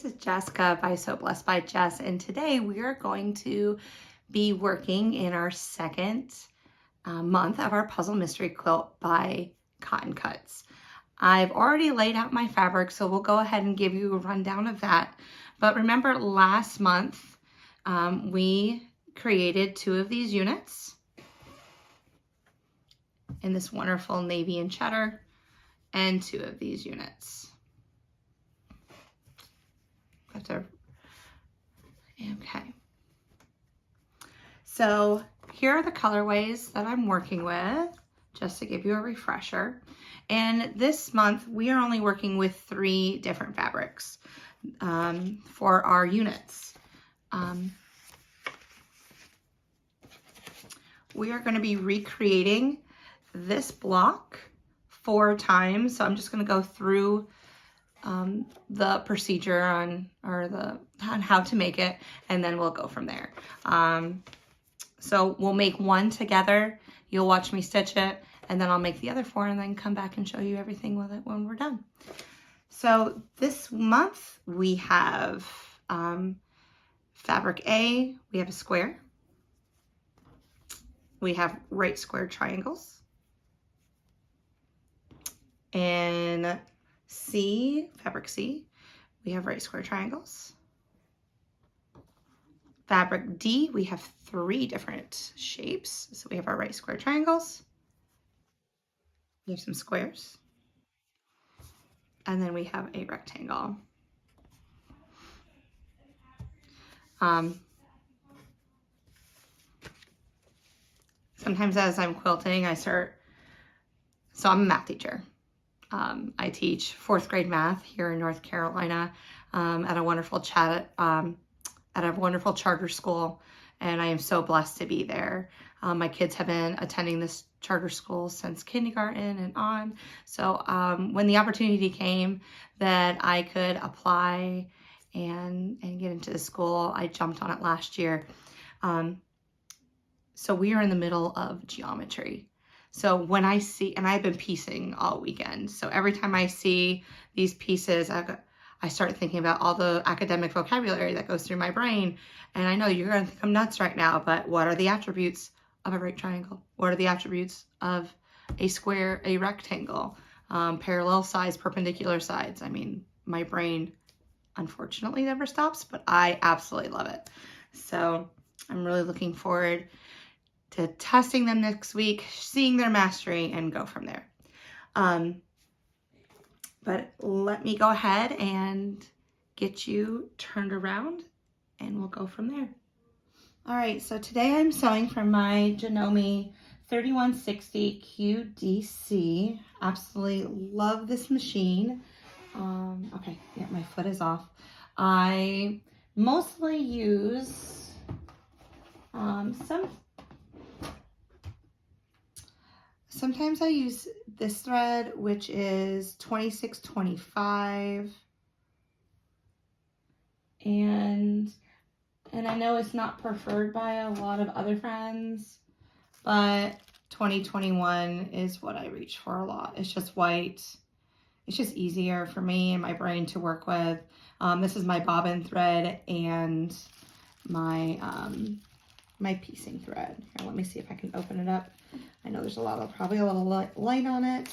this is Jessica by So Blessed by Jess, and today we are going to be working in our second month of our Puzzle Mystery Quilt by Cotton Cuts. I've already laid out my fabric, so we'll go ahead and give you a rundown of that. But remember last month we created 2 of these units in this wonderful navy and cheddar, and 2 of these units. Okay, so here are the colorways that I'm working with, just to give you a refresher. And this month we are only working with 3 different fabrics for our units. We are going to be recreating this block 4 times, so I'm just going to go through the procedure on how to make it, and then we'll go from there. So we'll make 1 together, you'll watch me stitch it, and then I'll make the other 4 and then come back and show you everything with it when we're done. So this month we have fabric A, we have a square, we have right square triangles, and C, fabric C, we have right square triangles. Fabric D, we have 3 different shapes. So we have our right square triangles, we have some squares, and then we have a rectangle. Sometimes as I'm quilting, so I'm a math teacher. I teach 4th grade math here in North Carolina at a wonderful charter school, and I am so blessed to be there. My kids have been attending this charter school since kindergarten and on. So when the opportunity came that I could apply and get into the school, I jumped on it last year. So we are in the middle of geometry. So when I see, and I've been piecing all weekend, so every time I see these pieces, I start thinking about all the academic vocabulary that goes through my brain. And I know you're going to think I'm nuts right now, but what are the attributes of a right triangle? What are the attributes of a square, a rectangle, parallel sides, perpendicular sides? I mean, my brain unfortunately never stops, but I absolutely love it. So I'm really looking forward to testing them next week, seeing their mastery, and go from there. But let me go ahead and get you turned around and we'll go from there. All right, so today I'm sewing from my Janome 3160 QDC. Absolutely love this machine. Okay, yeah, my foot is off. I mostly use sometimes I use this thread, which is 2625. And I know it's not preferred by a lot of other friends, but 2021 is what I reach for a lot. It's just white. It's just easier for me and my brain to work with. This is my bobbin thread and my my piecing thread. Here, let me see if I can open it up. I know there's probably a little light on it.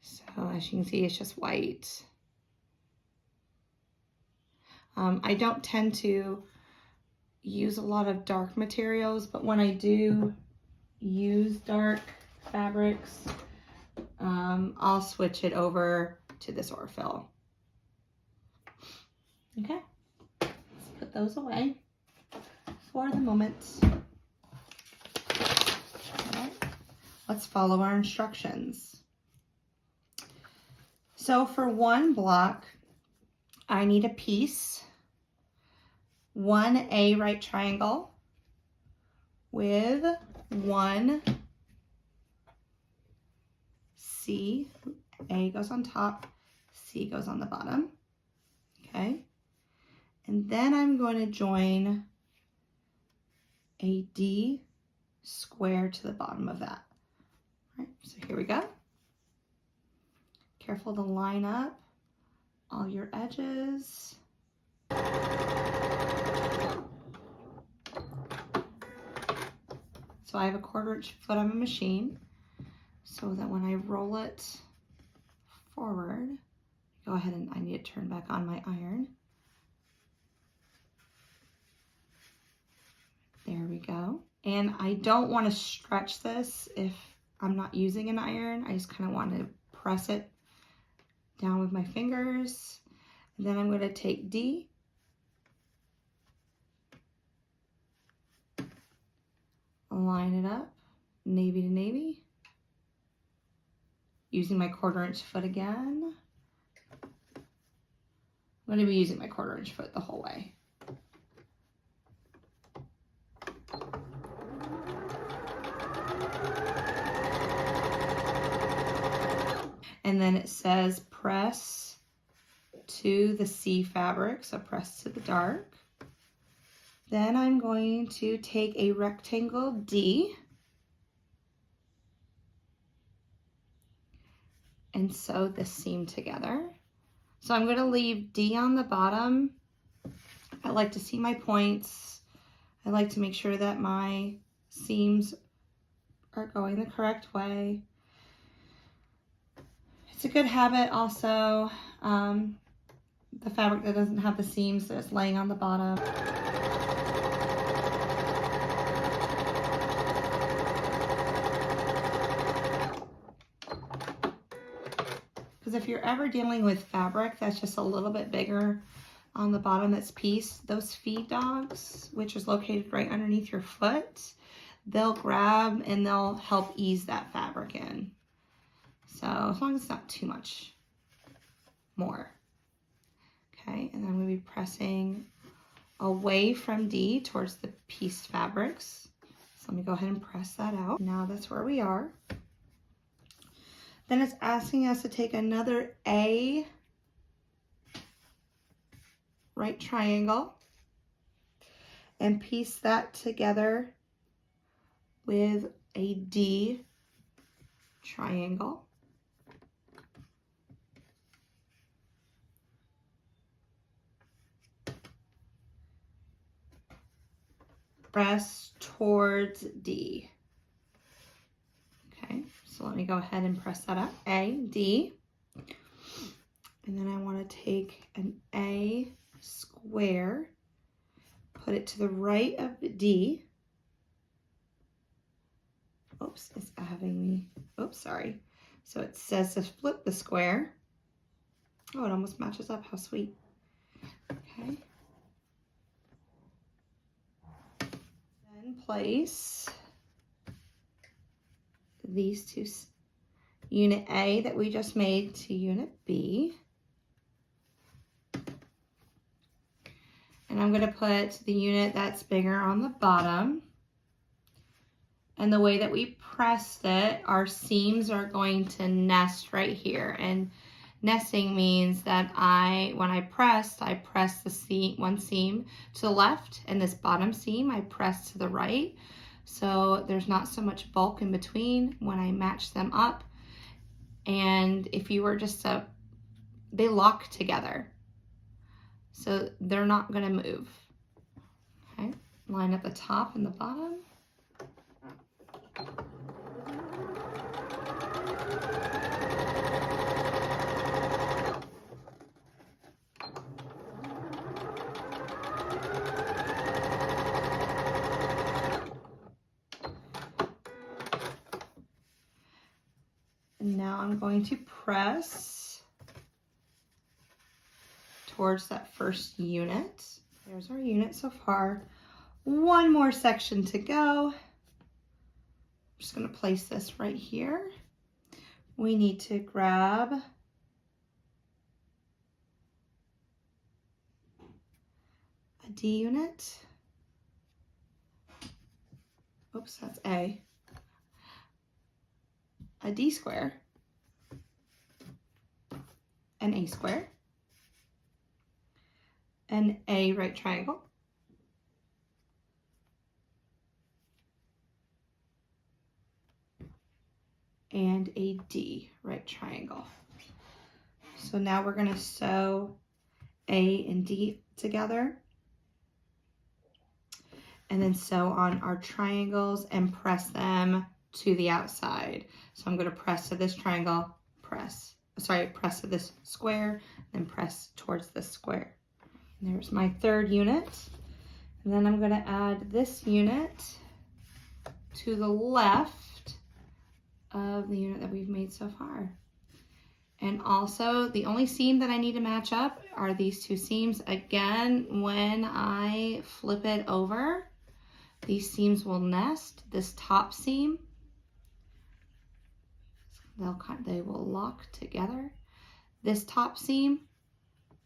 So as you can see, it's just white. I don't tend to use a lot of dark materials, but when I do use dark fabrics, I'll switch it over to this Orfill. Okay, let's put those away for the moment. All right, let's follow our instructions. So for 1 block, I need a piece, 1 A right triangle with 1 C. A goes on top, C goes on the bottom. Okay, And then I'm going to join a D square to the bottom of that. All right, so here we go. Careful to line up all your edges. So I have a 1/4 inch foot on my machine, so that when I roll it forward, go ahead and I need to turn back on my iron. There we go. And I don't want to stretch this if I'm not using an iron. I just kind of want to press it down with my fingers. And then I'm going to take D, line it up, navy to navy, using my 1/4 inch foot again. I'm going to be using my 1/4 inch foot the whole way. And then it says press to the C fabric, so press to the dark. Then I'm going to take a rectangle D and sew the seam together. So I'm going to leave D on the bottom. I like to see my points. I like to make sure that my seams are going the correct way. It's a good habit also, the fabric that doesn't have the seams that's laying on the bottom. Because if you're ever dealing with fabric that's just a little bit bigger on the bottom that's pieced, those feed dogs, which is located right underneath your foot, they'll grab and they'll help ease that fabric in. So as long as it's not too much more. Okay, and then I'm going to be pressing away from D towards the pieced fabrics. So let me go ahead and press that out. Now that's where we are. Then it's asking us to take another A right triangle and piece that together with a D triangle. Press towards D. Okay, so let me go ahead and press that up. A, D. And then I want to take an A square, put it to the right of D. Oops, it's having me, oops, sorry. So it says to flip the square. Oh, it almost matches up, how sweet. Okay. Then place these two, unit A that we just made to unit B. And I'm going to put the unit that's bigger on the bottom. And the way that we pressed it, our seams are going to nest right here. And nesting means that when I pressed the seam, one seam to the left, and this bottom seam I pressed to the right. So there's not so much bulk in between when I match them up. And if you were just they lock together. So they're not gonna move. Okay, line up the top and the bottom. And now I'm going to press towards that first unit. There's our unit so far. One more section to go. I'm just going to place this right here. We need to grab a D unit. Oops, that's A. A D square, an A square, an A right triangle, and a D right triangle. So now we're going to sew A and D together, and then sew on our triangles and press them to the outside. So I'm going to press to this triangle, press to this square, then press towards this square. And there's my third unit. And then I'm going to add this unit to the left of the unit that we've made so far. And also, the only seam that I need to match up are these two seams. Again, when I flip it over, these seams will nest. This top seam, they will lock together. This top seam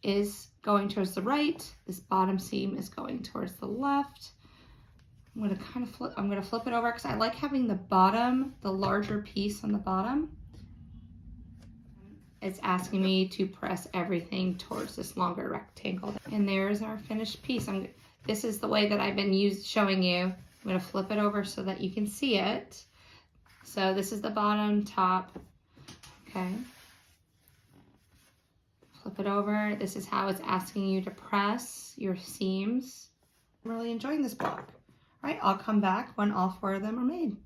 is going towards the right. This bottom seam is going towards the left. I'm gonna flip it over because I like having the bottom, the larger piece on the bottom. It's asking me to press everything towards this longer rectangle. And there's our finished piece. This is the way that I've been showing you. I'm gonna flip it over so that you can see it. So this is the bottom, top, okay. Flip it over. This is how it's asking you to press your seams. I'm really enjoying this block. All right, I'll come back when all 4 of them are made.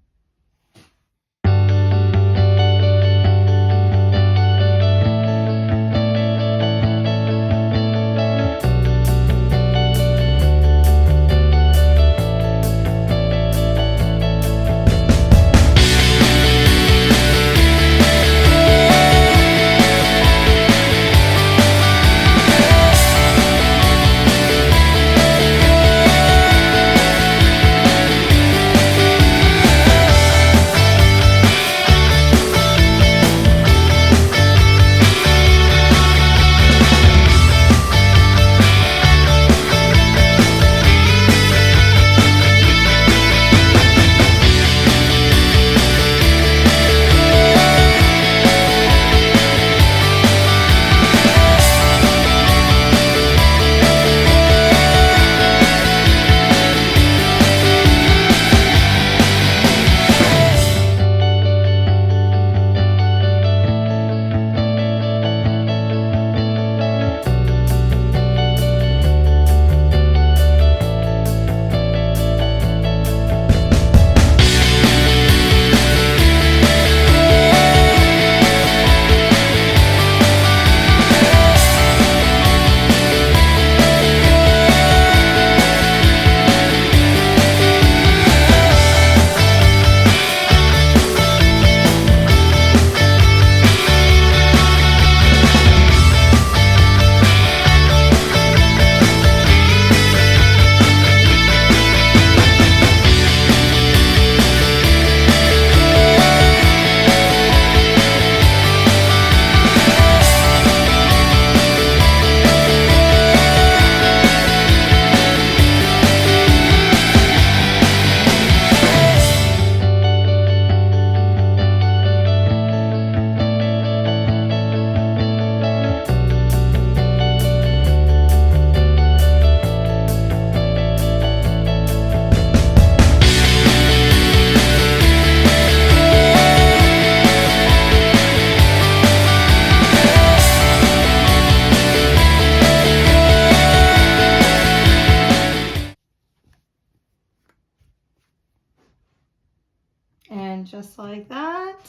And just like that,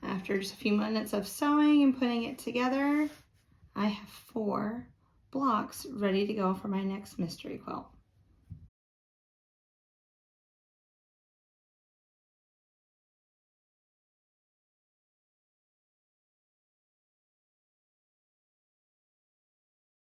after just a few minutes of sewing and putting it together, I have 4 blocks ready to go for my next mystery quilt.